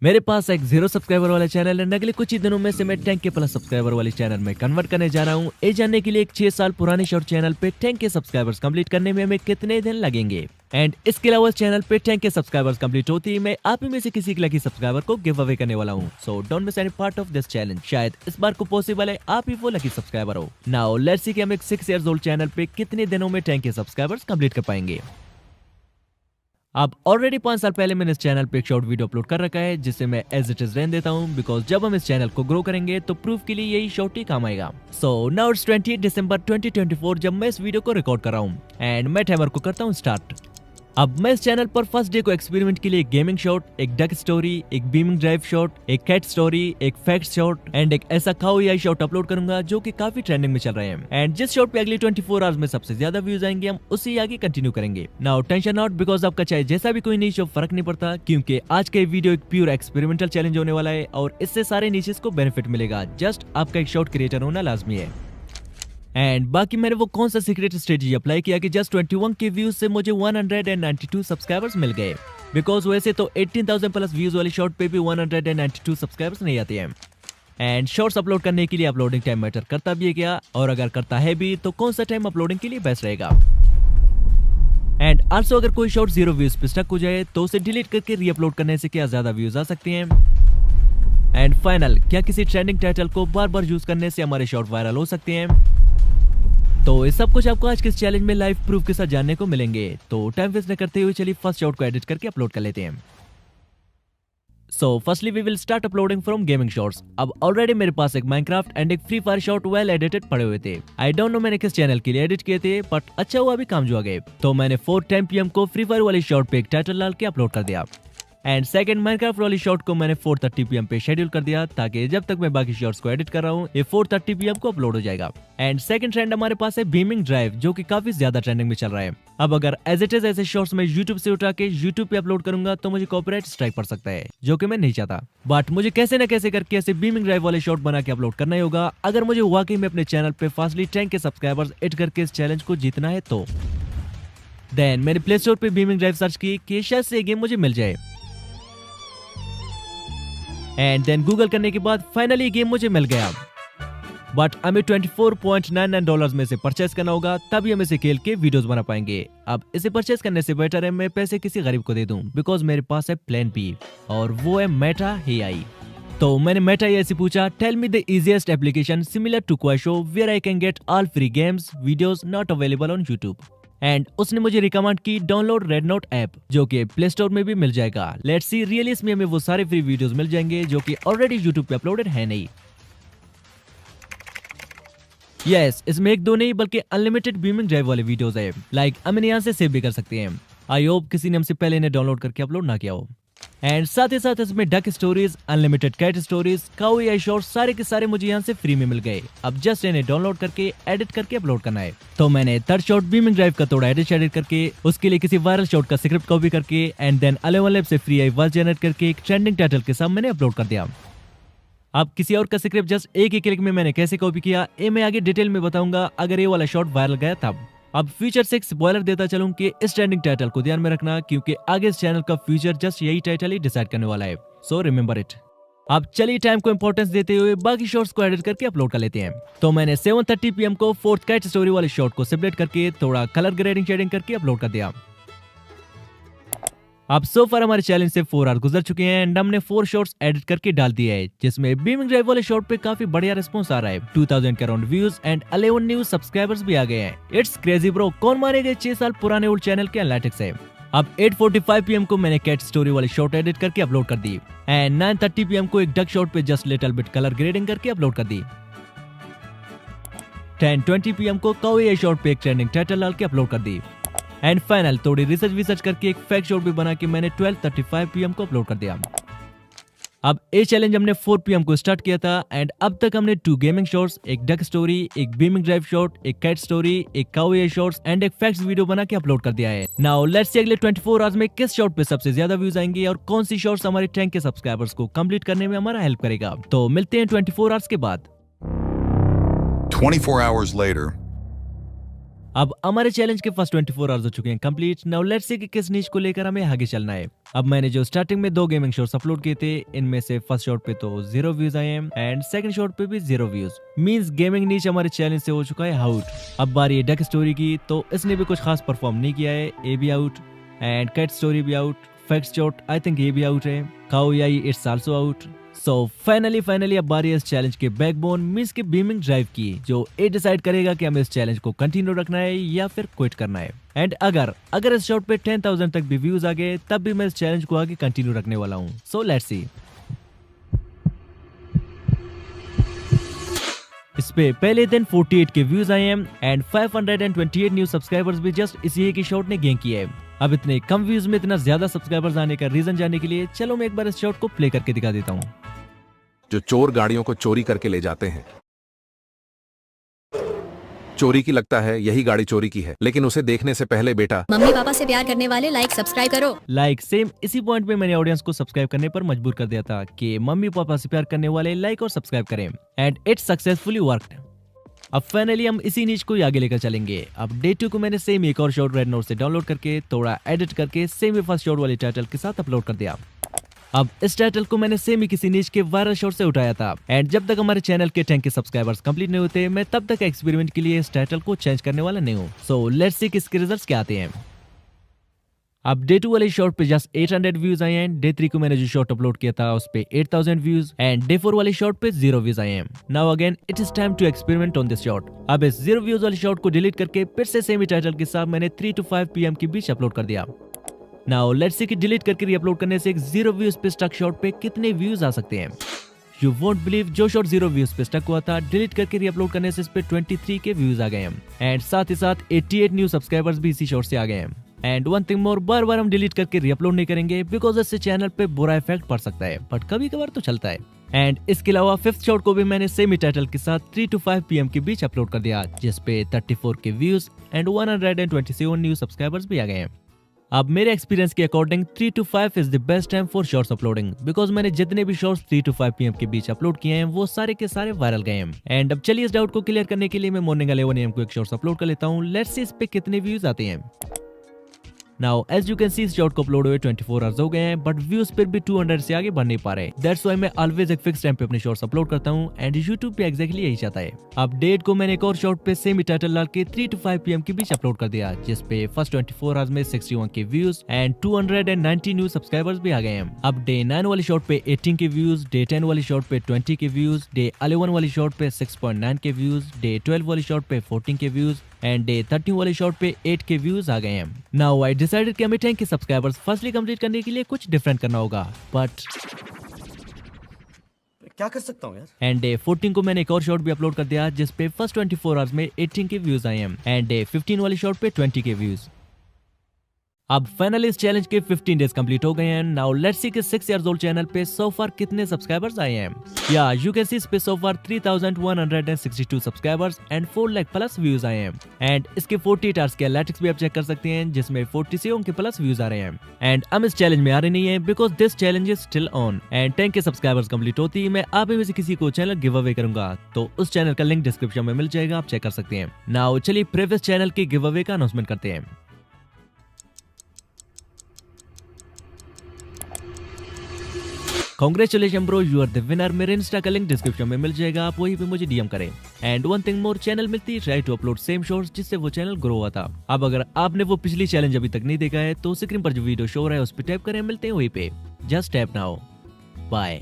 मेरे पास एक 0 सब्सक्राइबर वाला चैनल है। अगले कुछ ही दिनों में से मैं 10K प्लस सब्सक्राइबर वाले चैनल में कन्वर्ट करने जा रहा हूँ। ये जानने के लिए एक 6 साल पुराने शॉर्ट चैनल पे 10K सब्सक्राइबर्स कंप्लीट करने में हमें कितने दिन लगेंगे। एंड इसके अलावा चैनल पे 10K सब्सक्राइबर्स कंप्लीट होती है मैं आप ही में से किसी लकी सब्सक्राइबर को गिव अवे करने वाला हूँ। So don't miss any part of this challenge. शायद इस बार को पॉसिबल है आप ही वो लकी सब्सक्राइबर हो। नाउ लेट्स सी कि हम एक 6 इयर्स ओल्ड चैनल पे कितने दिनों में 10K सब्सक्राइबर्स कंप्लीट कर पाएंगे। अब ऑलरेडी 5 साल पहले मैंने इस चैनल पे एक शॉर्ट वीडियो अपलोड कर रखा है जिसे मैं एज इट इज रहने देता हूँ बिकॉज जब हम इस चैनल को ग्रो करेंगे तो प्रूफ के लिए यही शॉर्ट ही काम आएगा। सो नाउ इट्स 20 दिसंबर 2024 जब मैं इस वीडियो को रिकॉर्ड कर रहा हूँ एंड मैं टाइमर को करता हूँ स्टार्ट। अब मैं इस चैनल पर फर्स्ट डे को एक्सपेरिमेंट के लिए एक गेमिंग शॉट, एक डक स्टोरी, एक बीमिंग ड्राइव शॉट, एक कैट स्टोरी, एक फैक्ट शॉट एंड एक ऐसा खाओ आई शॉट अपलोड करूंगा जो कि काफी ट्रेंडिंग में चल रहे हैं। एंड जिस शॉट पे अगली 24 आवर्स में सबसे ज्यादा व्यूज आएंगे हम उसी आगे कंटिन्यू करेंगे। नाउ टेंशन नॉट बिकॉज आपका चाहे जैसा भी कोई नीच हो फर्क नहीं पड़ता क्योंकि आज का वीडियो एक प्योर एक्सपेरिमेंटल चैलेंज होने वाला है और इससे सारे नीचेस को बेनिफिट मिलेगा। जस्ट आपका एक शॉट क्रिएटर होना लाजमी है। एंड बाकी मैंने वो कौन सा सीक्रेट स्ट्रेटजी अप्लाई किया कि जस्ट 21 के व्यूज से मुझे 192 सब्सक्राइबर्स मिल गए बिकॉज वैसे तो 18,000 प्लस व्यूज वाली शॉर्ट पे भी 192 सब्सक्राइबर्स नहीं आते हैं। एंड शॉर्ट्स अपलोड करने के लिए अपलोडिंग टाइम मैटर करता भी है क्या, और अगर करता है भी तो कौन सा टाइम अपलोडिंग के लिए बेस्ट रहेगा। एंड आल्सो अगर कोई शॉर्ट 0 व्यूज पे स्टक हो जाए तो उसे डिलीट करके रीअपलोड करने से क्या ज्यादा व्यूज आ सकते हैं। एंड फाइनल, क्या किसी ट्रेंडिंग टाइटल को बार बार यूज करने से हमारे शॉर्ट वायरल हो सकते हैं। तो ये सब कुछ आपको आज के इस चैलेंज में लाइव प्रूफ के साथ जानने को मिलेंगे। तो टाइम वेस्ट न करते हुए चलिए फर्स्ट शॉट को एडिट करके अपलोड कर लेते हैं। So firstly we will start uploading from gaming shots. अब ऑलरेडी मेरे पास एक माइनक्राफ्ट एंड एक Free Fire shot well edited पड़े हुए थे। आई डोंट नो मैंने किस चैनल के लिए एडिट किए थे बट अच्छा हुआ अभी काम जो आ गए। तो मैंने 4:10 PM को फ्री फायर वाली शॉट पे एक टाइटल डाल के अपलोड कर दिया एंड सेकंड माइनक्राफ्ट वाली शॉट को मैंने 4:30 PM पे शेड्यूल कर दिया ताकि जब तक मैं बाकी शॉट्स को एडिट कर रहा हूँ ये 4:30 PM को अपलोड हो जाएगा। एंड सेकंड ट्रेंड हमारे पास है बीमिंग ड्राइव जो कि काफी ज्यादा ट्रेंडिंग में चल रहा है। अब अगर एज इट इज ऐसे शॉर्ट्स में यूट्यूब से उठा के यूट्यूब पे अपलोड करूंगा तो मुझे कॉपीराइट स्ट्राइक पड़ सकता है जो कि मैं नहीं चाहता। बट मुझे कैसे न कैसे करके ऐसे बीमिंग ड्राइव वाले शॉर्ट बना के अपलोड करना ही होगा अगर मुझे वाकई में अपने चैनल पे फास्टली 10K सब्सक्राइबर्स एड करके इस चैलेंज को जीतना है। तो देन मैंने प्ले स्टोर पे बीमिंग ड्राइव सर्च की कि शायद से गेम मुझे मिल जाए एंड देन गूगल करने के बाद फाइनली गेम मुझे मिल गया। बट हमें $24.99 में से परचेस करना होगा तभी हम इसे खेल के वीडियोस बना पाएंगे। अब इसे परचेस करने से बेटर है मैं पैसे किसी गरीब को दे दूं बिकॉज मेरे पास है प्लान बी और वो है मेटा एआई। तो मैंने मेटा एआई से पूछा tell me the easiest application similar to Kuaishou where I can get all free games videos not available on YouTube. And उसने मुझे रिकमेंड की डाउनलोड रेड नोट ऐप जो कि प्ले स्टोर में भी मिल जाएगा। लेट्स सी रियली इसमें हमें वो सारे फ्री वीडियोस मिल जाएंगे जो कि ऑलरेडी यूट्यूब पे अपलोडेड है नहीं। यस, इसमें एक दो नहीं बल्कि अनलिमिटेड बीमिंग ड्राइव वाले वीडियोस है। लाइक हम यहाँ से सेव भी कर सकते हैं। आई होप किसी ने हमसे पहले इन्हें डाउनलोड करके अपलोड ना किया हो। एंड साथ ही साथ इसमें duck stories, unlimited cat stories, cow AI shorts सारे के सारे मुझे यहाँ से फ्री में मिल गए। अब जस्ट इन्हें डाउनलोड करके एडिट करके अपलोड करना है। तो मैंने थर्ड शॉट बीमिंग ड्राइव का थोड़ा एडिट करके उसके लिए किसी वायरल शॉट का स्क्रिप्ट कॉपी करके एंड देन 11 लैब से फ्री आई वर्स जनरेट करके एक ट्रेंडिंग टाइटल के साथ मैंने अपलोड कर दिया। अब किसी और का स्क्रिप्ट जस्ट एक ही क्लिक में मैंने कैसे कॉपी किया ये मैं आगे डिटेल में बताऊंगा अगर ये वाला शॉट वायरल गया तब। अब फ्यूचर से एक स्पॉइलर देता चलूं कि इस ट्रेंडिंग टाइटल को ध्यान में रखना क्योंकि आगे इस चैनल का फ्यूचर जस्ट यही टाइटल ही डिसाइड करने वाला है। So remember it. अब चलिए टाइम को इंपॉर्टेंस देते हुए बाकी शॉट्स को एडिट करके अपलोड कर लेते हैं। तो मैंने 7:30 PM को फोर्थ कैट स्टोरी वाले शॉट को सेपरेट करके थोड़ा कलर ग्रेडिंग शेडिंग करके अपलोड कर दिया। अब सो फार हमारे चैलेंज से 4 आवर गुजर चुके हैं एंड हमने 4 शॉट्स एडिट करके डाल दिए हैं जिसमें बीमिंग ड्राइव वाले शॉट पे काफी बढ़िया रिस्पांस आ रहा है। 2000 के around views and 11 new subscribers भी आ गए हैं। इट्स क्रेजी ब्रो, कौन मानेगा 6 साल पुराने ओल्ड चैनल के एनालिटिक्स है। अब 8:45 PM को मैंने कैट स्टोरी वाली शॉट एडिट करके अपलोड कर दी एंड 9:30 PM को एक डक शॉट पे just little bit colour grading करके अपलोड कर दी। 10:20 PM को काऊ एआई शॉट पे एक ट्रेंडिंग टाइटल डाल के अपलोड कर दी एंड फाइनल थोड़ी रिसर्च करके एक फैक्ट शॉट भी बना के मैंने 12:35 PM को अपलोड कर दिया। अब ये चैलेंज हमने 4 PM को स्टार्ट किया था एंड अब तक हमने 2 गेमिंग शॉट्स, एक डक स्टोरी, एक बीमिंग ड्राइव शॉट, एक कैट स्टोरी, एक काऊ एआई शॉट्स एंड एक फैक्ट्स वीडियो बना के अपलोड कर दिया है। नाउ लेट्स सी अगले 24 आवर्स में किस शॉट पे सबसे ज्यादा व्यूज आएंगे और कौन सी शॉट्स हमारे 10K सब्सक्राइबर्स को कंप्लीट करने में हमारा हेल्प करेगा। तो मिलते हैं 24 आवर्स के बाद। 24 hours later. अब हमारे चैलेंज के फर्स्ट 24 आवर्स हो चुके हैं कंप्लीट। नाउ लेट्स सी कि किस नीच को लेकर हमें आगे चलना है। अब मैंने जो स्टार्टिंग में 2 गेमिंग शॉट्स अपलोड किए थे, इनमें से फर्स्ट शॉट पे तो 0 व्यूज आए हैं एंड सेकंड शॉट पे भी 0 व्यूज। मींस गेमिंग नीच हमारे चैलेंज से हो चुका है आउट। अब बारी है डक स्टोरी की, तो इसने भी कुछ खास परफॉर्म नहीं किया है, ये भी आउट एंड कैट स्टोरी भी out. Fact shot I think ये भी आउट है। Cow AI it's also out. So finally अब बारी है इस चैलेंज के बैकबोन मींस के बीमिंग ड्राइव की, जो ये डिसाइड करेगा कि हमें इस चैलेंज को कंटिन्यू रखना है या फिर क्विट करना है। एंड अगर इस शॉट पे 10,000 तक भी व्यूज आ गए तब भी मैं इस चैलेंज को आगे कंटिन्यू रखने वाला हूँ। So let's see. इस पे पहले दिन 48 के व्यूज आए हैं एंड 528 न्यू सब्सक्राइबर्स भी जस्ट इसी की शॉट ने गेन किया है। अब इतने कम व्यूज में इतना ज्यादा सब्सक्राइबर्स आने का रीजन जानने के लिए चलो मैं एक बार इस शॉट को प्ले करके दिखा देता हूँ। जो चोर गाड़ियों को चोरी करके ले जाते हैं, चोरी की लगता है यही गाड़ी चोरी की है, लेकिन उसे देखने से पहले बेटा मम्मी पापा से प्यार करने वाले लाइक सब्सक्राइब करो। लाइक सेम इसी पॉइंट पे मैंने ऑडियंस को सब्सक्राइब करने पर मजबूर कर दिया था कि मम्मी पापा से प्यार करने वाले लाइक और सब्सक्राइब करें एंड इट्स सक्सेसफुली वर्कड। अब फाइनली हम इसी नीच को आगे लेकर चलेंगे। अब डे 2 को मैंने सेम एक और शॉट रेड नोट से डाउनलोड करके थोड़ा एडिट करके सेम ही फर्स्ट शॉट वाले टाइटल के साथ अपलोड कर दिया। अब इस टाइटल को मैंने सेम ही किसी नीच के वायरल शॉट से उठाया था एंड जब तक हमारे चैनल के 10 के सब्सक्राइबर्स कंप्लीट नहीं होते मैं तब तक एक्सपेरिमेंट के लिए इस टाइटल को चेंज करने वाला नहीं हूँ। सो लेट्स सी किसके रिजल्ट्स क्या आते हैं। अब डे 2 वाले शॉट पे जस्ट 800 व्यूज आए हैं। डे 3 को मैंने जो शॉट अपलोड किया था उस पे 8000 व्यूज एंड डे 4 वाले शॉट पे 0 व्यूज आए हैं। Now again it is time to experiment on this shot. अब इस 0 व्यूज वाले शॉट को डिलीट करके फिर से सेम ही टाइटल के साथ मैंने 3 to 5 PM के बीच अपलोड कर दिया। नाउ लेट्स सी कि डिलीट करके री-अपलोड करने से एक 0 व्यूज पे स्टक शॉट पे कितने व्यूज आ सकते हैं। यू वोंट बिलीव, जो शॉट 0 व्यूज पे स्टक हुआ था डिलीट करके री-अपलोड करने से इस पे 23 के व्यूज आ गए हैं एंड साथ ही साथ 88 न्यू सब्सक्राइबर्स भी इसी शॉट से आ गए हैं। एंड वन थिंग मोर, बार बार हम डिलीट करके री-अपलोड नहीं करेंगे बिकॉज इससे चैनल पे बुरा इफेक्ट पड़ सकता है, बट कभी कभार तो चलता है। एंड इसके अलावा फिफ्थ शॉट को भी मैंने सेम ही टाइटल के साथ 3 to 5 PM के बीच अपलोड कर दिया, जिसपे 34 के व्यूज एंड 127 न्यू सब्सक्राइबर्स भी आ गए हैं। अब मेरे एक्सपीरियंस के according 3 to 5 is the best time for shorts uploading because मैंने जितने भी शॉर्ट्स 3 to 5 PM के बीच अपलोड किए हैं वो सारे के सारे वायरल गए हैं। एंड अब चलिए इस डाउट को क्लियर करने के लिए मैं मॉर्निंग 11 AM को एक शॉर्ट्स अपलोड कर लेता हूँ। लेट्स सी इस पे कितने व्यूज आते हैं। Now as you can see इस शॉट को अपलोड हुए 24 आवर्स हो गए हैं बट व्यूज फिर भी 200 से आगे बढ़ नहीं पा रहे। दैट्स व्हाई मैं ऑलवेज एक फिक्स टाइम पे अपने शॉर्ट्स अपलोड करता हूं एंड YouTube पे एग्जैक्टली यही चाहता है। अब डेट को मैंने एक और शॉट पे सेम टाइटल डाल के 3 to 5 PM के बीच अपलोड कर दिया, जिस पे फर्स्ट 24 आवर्स में 61 के व्यूज एंड 290 न्यू सब्सक्राइबर्स भी आ गए हैं। अब डे 9 वाली शॉट पे 18 के व्यूज, डे 10 वाली शॉट पे 20 के व्यूज, डे 11 वाली शॉट पे 6.9 के व्यूज, डे 12 वाली शॉट पे 14 के व्यूज एंड डे 13 वाले शॉट पे 8 के व्यूज आ गए हैं। नाउ आई डिसाइडेड कि हमें 10 के सब्सक्राइबर्स फर्स्टली कंप्लीट करने के लिए कुछ डिफरेंट करना होगा, बट क्या कर सकता हूँ यार। एंड डे 14 को मैंने एक और शॉट भी अपलोड कर दिया, जिस पे फर्स्ट 24 आवर्स में 18 के व्यूज आए हैं एंड डे 15 वाले शॉट पे 20 के व्यूज। अब फाइनली इस चैलेंज के 15 डेज कंप्लीट हो गए हैं। नाउ लेट्स सी कि 6 इयर्स ओल्ड चैनल पे सो फार कितने सब्सक्राइबर्स आए हैं। या यू कैन सी इस पे सो फार 3162 subscribers and 4 lakh plus views आए हैं एंड इसके 48 आवर्स के एनालिटिक्स भी आप चेक कर सकते हैं, जिसमें 47 के प्लस व्यूज आ रहे हैं। एंड हम इस चैलेंज में आ रहे नहीं है because this challenge is still on and 10 के सब्सक्राइबर्स कंप्लीट होती है मैं आप में से किसी को चैनल गिव अवे करूंगा, तो उस चैनल का लिंक डिस्क्रिप्शन में मिल जाएगा, आप चेक कर सकते हैं। नाउ चलिए प्रीवियस चैनल के गिव अवे का अनाउंसमेंट करते हैं। Congratulation bro, you are the winner. मेरे इंस्टा का लिंक डिस्क्रिप्शन में मिल जाएगा, आप वहीं पे मुझे डीएम करें। And one thing more, channel में try to upload same shorts जिससे वो चैनल ग्रो हुआ था। अब अगर आपने वो पिछली चैलेंज अभी तक नहीं देखा है तो स्क्रीन पर जो वीडियो शो रहा है उस पर टैप करें, मिलते हैं वहीं पे। Just tap now, bye.